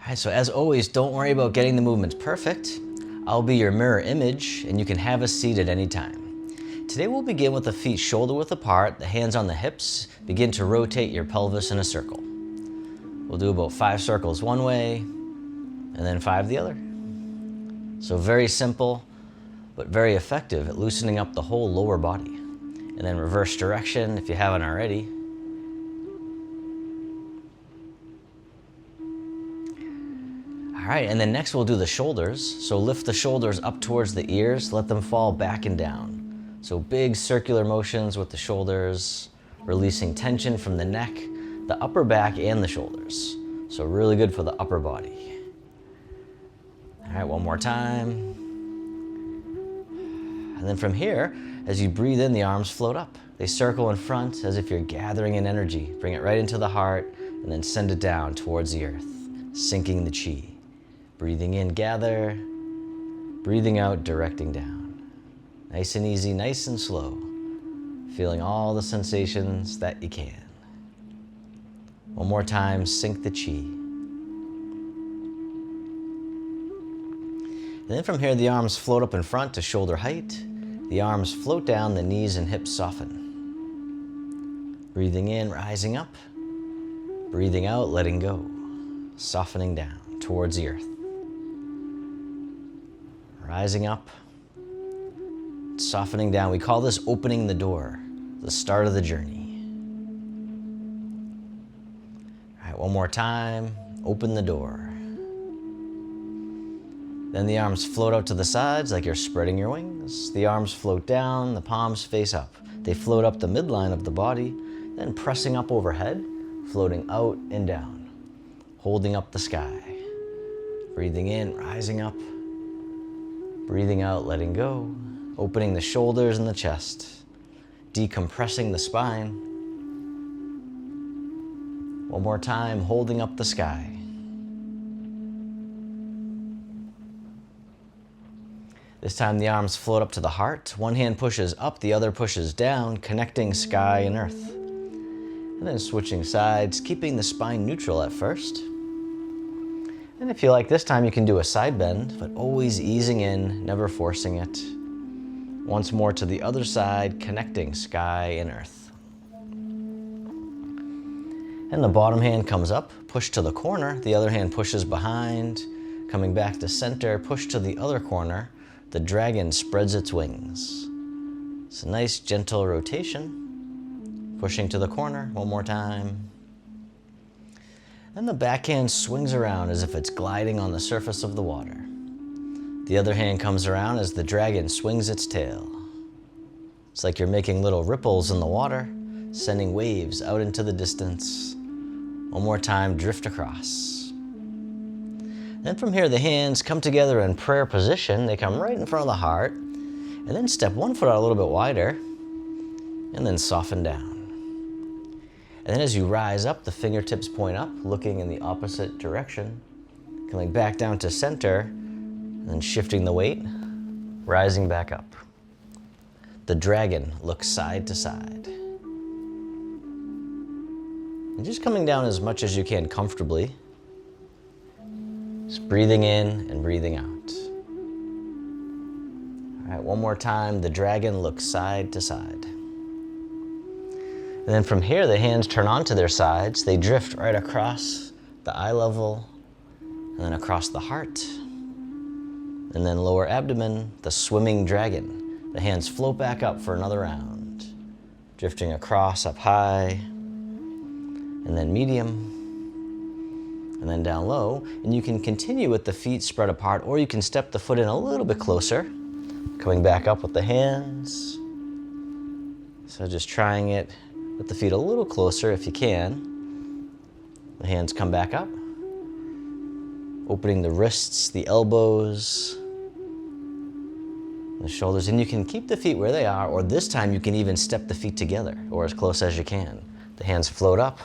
All right, so as always, don't worry about getting the movements perfect. I'll be your mirror image and you can have a seat at any time. Today we'll begin with the feet shoulder width apart, the hands on the hips. Begin to rotate your pelvis in a circle. We'll do about 5 circles one way and then 5 the other. So very simple, but very effective at loosening up the whole lower body. And then reverse direction if you haven't already. All right, and then next we'll do the shoulders. So lift the shoulders up towards the ears, let them fall back and down. So big circular motions with the shoulders, releasing tension from the neck, the upper back, and the shoulders. So really good for the upper body. All right, one more time. And then from here, as you breathe in, the arms float up. They circle in front as if you're gathering in energy. Bring it right into the heart and then send it down towards the earth, sinking the chi. Breathing in, gather. Breathing out, directing down. Nice and easy, nice and slow. Feeling all the sensations that you can. One more time, sink the chi. And then from here, the arms float up in front to shoulder height. The arms float down, the knees and hips soften. Breathing in, rising up. Breathing out, letting go. Softening down towards the earth. Rising up. Softening down. We call this opening the door, the start of the journey. All right, one more time. Open the door. Then the arms float out to the sides like you're spreading your wings. The arms float down, the palms face up. They float up the midline of the body, then pressing up overhead, floating out and down, holding up the sky. Breathing in, rising up. Breathing out, letting go. Opening the shoulders and the chest. Decompressing the spine. One more time, holding up the sky. This time the arms float up to the heart. One hand pushes up, the other pushes down, connecting sky and earth. And then switching sides, keeping the spine neutral at first. And if you like, this time you can do a side bend, but always easing in, never forcing it. Once more to the other side, connecting sky and earth. And the bottom hand comes up, push to the corner, the other hand pushes behind, coming back to center, push to the other corner. The dragon spreads its wings. It's a nice gentle rotation. Pushing to the corner, one more time. And the back hand swings around as if it's gliding on the surface of the water. The other hand comes around as the dragon swings its tail. It's like you're making little ripples in the water, sending waves out into the distance. One more time, drift across. Then from here, the hands come together in prayer position. They come right in front of the heart. And then step one foot out a little bit wider. And then soften down. And then as you rise up, the fingertips point up, looking in the opposite direction. Coming back down to center. And then shifting the weight, rising back up. The dragon looks side to side. And just coming down as much as you can comfortably. Just breathing in and breathing out. All right, one more time. The dragon looks side to side. And then from here, the hands turn onto their sides. They drift right across the eye level and then across the heart. And then lower abdomen, the swimming dragon. The hands float back up for another round. Drifting across up high and then medium. And then down low, and you can continue with the feet spread apart, or you can step the foot in a little bit closer, coming back up with the hands. So just trying it with the feet a little closer if you can. The hands come back up, opening the wrists, the elbows, the shoulders, and you can keep the feet where they are, or this time you can even step the feet together, or as close as you can. The hands float up.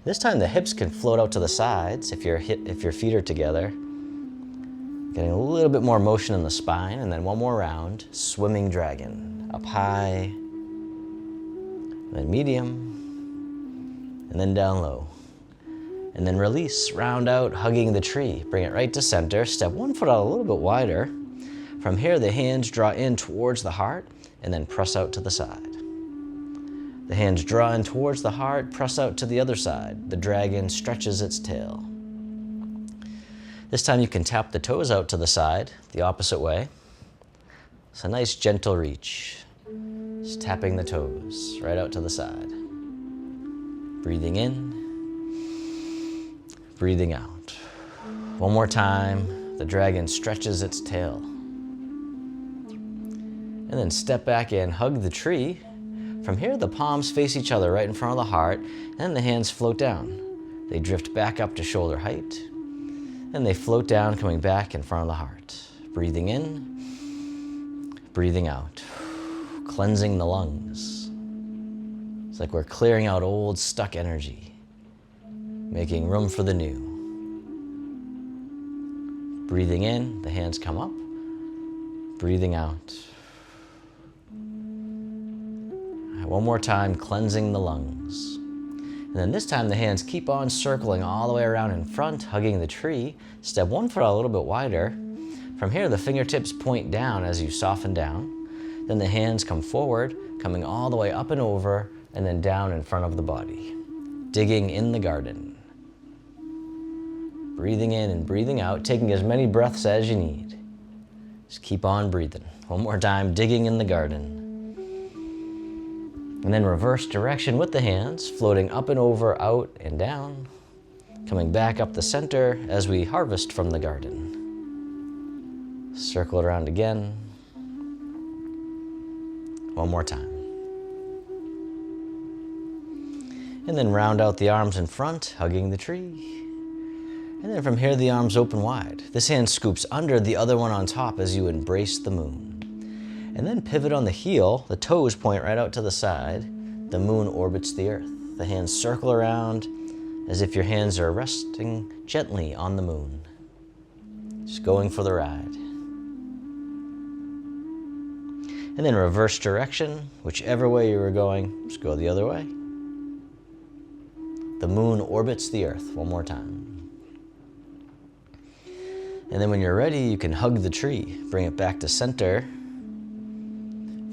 This time the hips can float out to the sides if your feet are together. Getting a little bit more motion in the spine, and then one more round. Swimming dragon, up high, then medium, and then down low. And then release, round out, hugging the tree. Bring it right to center. Step one foot out a little bit wider. From here, the hands draw in towards the heart and then press out to the side. The hands draw in towards the heart, press out to the other side. The dragon stretches its tail. This time you can tap the toes out to the side, the opposite way. It's a nice gentle reach. Just tapping the toes right out to the side. Breathing in, breathing out. One more time, the dragon stretches its tail. And then step back in, hug the tree. From here, the palms face each other right in front of the heart, and the hands float down. They drift back up to shoulder height, and they float down, coming back in front of the heart. Breathing in, breathing out. Cleansing the lungs. It's like we're clearing out old, stuck energy, making room for the new. Breathing in, the hands come up. Breathing out. One more time, cleansing the lungs. And then this time the hands keep on circling all the way around in front, hugging the tree. Step one foot out a little bit wider. From here, the fingertips point down as you soften down. Then the hands come forward, coming all the way up and over, and then down in front of the body. Digging in the garden. Breathing in and breathing out, taking as many breaths as you need. Just keep on breathing. One more time, digging in the garden. And then reverse direction with the hands, floating up and over, out and down. Coming back up the center as we harvest from the garden. Circle it around again. One more time. And then round out the arms in front, hugging the tree. And then from here, the arms open wide. This hand scoops under, the other one on top as you embrace the moon. And then pivot on the heel, the toes point right out to the side. The moon orbits the earth. The hands circle around as if your hands are resting gently on the moon. Just going for the ride. And then reverse direction, whichever way you were going, just go the other way. The moon orbits the earth. One more time. And then when you're ready, you can hug the tree. Bring it back to center.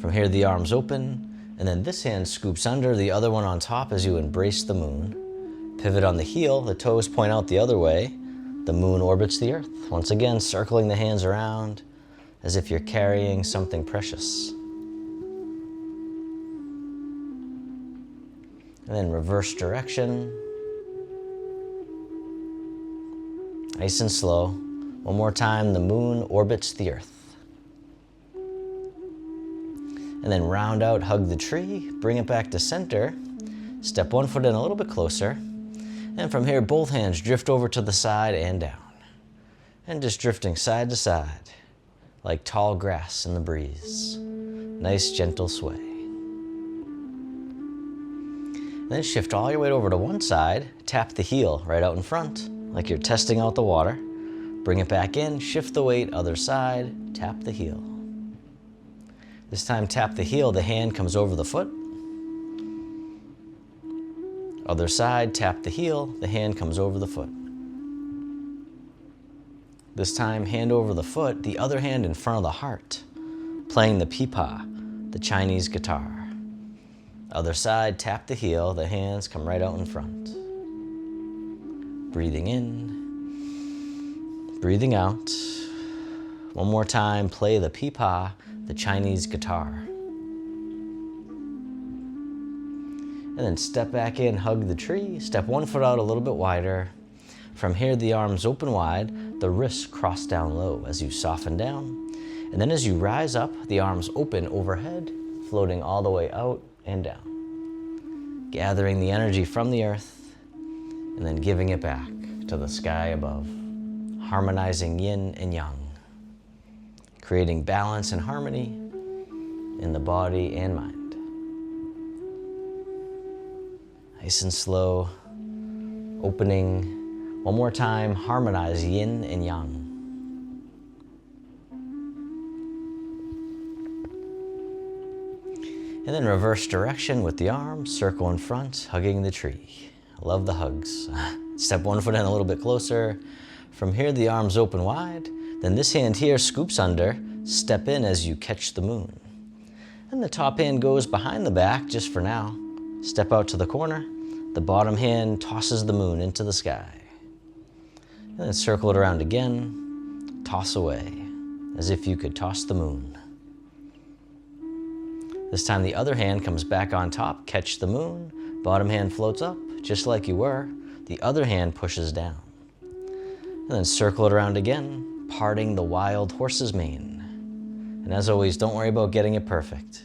From here, the arms open, and then this hand scoops under, the other one on top as you embrace the moon. Pivot on the heel, the toes point out the other way. The moon orbits the earth. Once again, circling the hands around as if you're carrying something precious. And then reverse direction. Nice and slow. One more time, the moon orbits the earth. And then round out, hug the tree, bring it back to center. Step one foot in a little bit closer. And from here, both hands drift over to the side and down. And just drifting side to side, like tall grass in the breeze. Nice, gentle sway. And then shift all your weight over to one side, tap the heel right out in front, like you're testing out the water. Bring it back in, shift the weight, other side, tap the heel. This time, tap the heel, the hand comes over the foot. Other side, tap the heel, the hand comes over the foot. This time, hand over the foot, the other hand in front of the heart, playing the pipa, the Chinese guitar. Other side, tap the heel, the hands come right out in front. Breathing in, breathing out. One more time, play the pipa, the Chinese guitar. And then step back in, hug the tree, step one foot out a little bit wider. From here, the arms open wide, the wrists cross down low as you soften down. And then as you rise up, the arms open overhead, floating all the way out and down. Gathering the energy from the earth, and then giving it back to the sky above. Harmonizing yin and yang. Creating balance and harmony in the body and mind. Nice and slow, opening. One more time, harmonize yin and yang. And then reverse direction with the arms, circle in front, hugging the tree. I love the hugs. Step one foot in a little bit closer. From here, the arms open wide. Then this hand here scoops under. Step in as you catch the moon. And the top hand goes behind the back just for now. Step out to the corner. The bottom hand tosses the moon into the sky. And then circle it around again. Toss away, as if you could toss the moon. This time the other hand comes back on top, catch the moon. Bottom hand floats up, just like you were. The other hand pushes down. And then circle it around again, parting the wild horse's mane. And as always, don't worry about getting it perfect.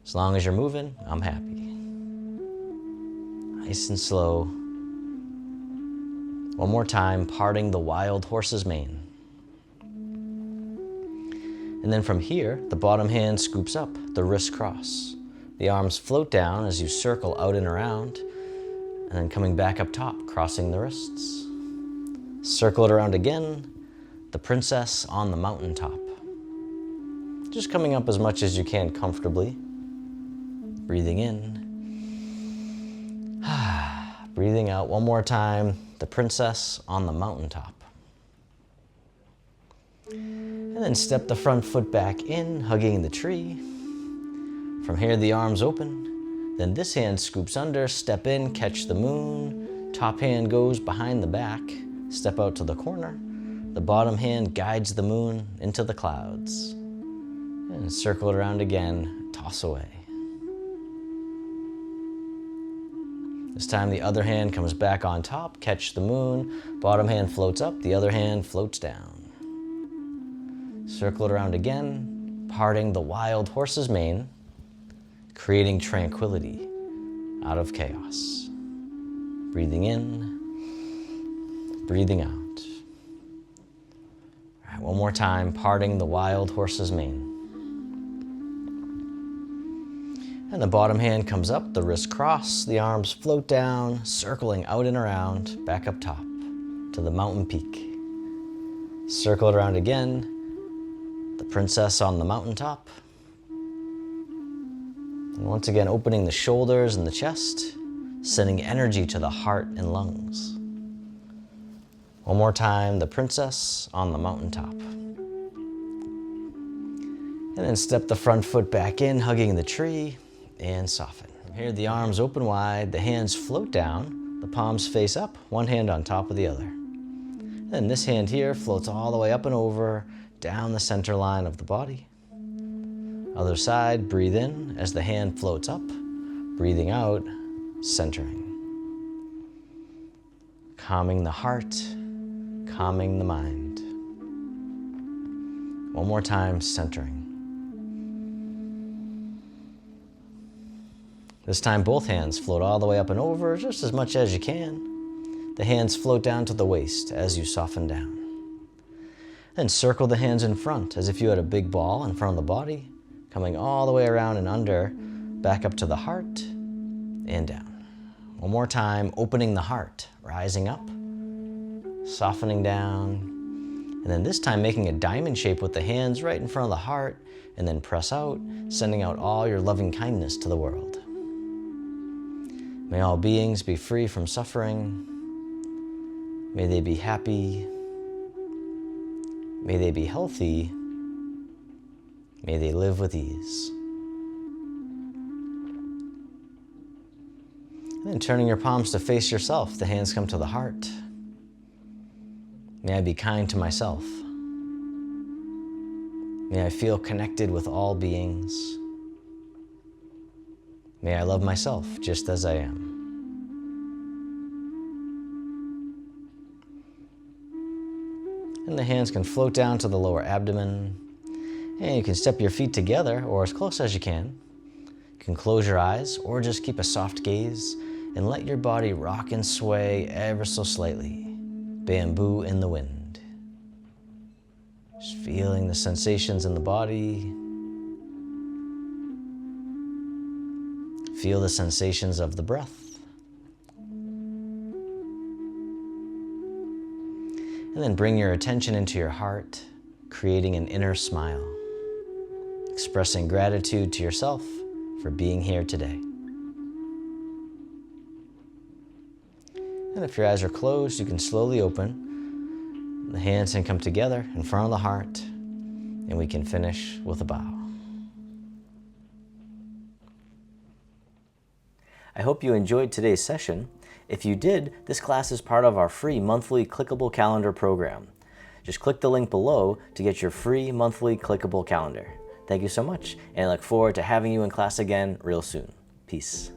As long as you're moving, I'm happy. Nice and slow. One more time, parting the wild horse's mane. And then from here, the bottom hand scoops up, the wrists cross. The arms float down as you circle out and around, and then coming back up top, crossing the wrists. Circle it around again, the princess on the mountaintop. Just coming up as much as you can comfortably. Breathing in. Breathing out one more time, the princess on the mountaintop. And then step the front foot back in, hugging the tree. From here, the arms open. Then this hand scoops under, step in, catch the moon. Top hand goes behind the back, step out to the corner. The bottom hand guides the moon into the clouds. And circle it around again, toss away. This time the other hand comes back on top, catch the moon. Bottom hand floats up, the other hand floats down. Circle it around again, parting the wild horse's mane, creating tranquility out of chaos. Breathing in, breathing out. All right, one more time, parting the wild horse's mane. And the bottom hand comes up, the wrists cross, the arms float down, circling out and around, back up top to the mountain peak. Circle it around again, the princess on the mountaintop. And once again, opening the shoulders and the chest, sending energy to the heart and lungs. One more time, the princess on the mountaintop. And then step the front foot back in, hugging the tree, and soften. Here, the arms open wide, the hands float down, the palms face up, one hand on top of the other. And this hand here floats all the way up and over, down the center line of the body. Other side, breathe in as the hand floats up, breathing out, centering. Calming the heart, calming the mind. One more time, centering. This time, both hands float all the way up and over, just as much as you can. The hands float down to the waist as you soften down. Then circle the hands in front as if you had a big ball in front of the body, coming all the way around and under, back up to the heart, and down. One more time, opening the heart, rising up, softening down, and then this time making a diamond shape with the hands right in front of the heart, and then press out, sending out all your loving kindness to the world. May all beings be free from suffering. May they be happy. May they be healthy. May they live with ease. And then turning your palms to face yourself, the hands come to the heart. May I be kind to myself. May I feel connected with all beings. May I love myself just as I am. And the hands can float down to the lower abdomen. And you can step your feet together or as close as you can. You can close your eyes or just keep a soft gaze and let your body rock and sway ever so slightly. Bamboo in the wind. Just feeling the sensations in the body. Feel the sensations of the breath. And then bring your attention into your heart, creating an inner smile, expressing gratitude to yourself for being here today. And if your eyes are closed, you can slowly open. The hands can come together in front of the heart, and we can finish with a bow. I hope you enjoyed today's session. If you did, this class is part of our free monthly clickable calendar program. Just click the link below to get your free monthly clickable calendar. Thank you so much, and I look forward to having you in class again real soon. Peace.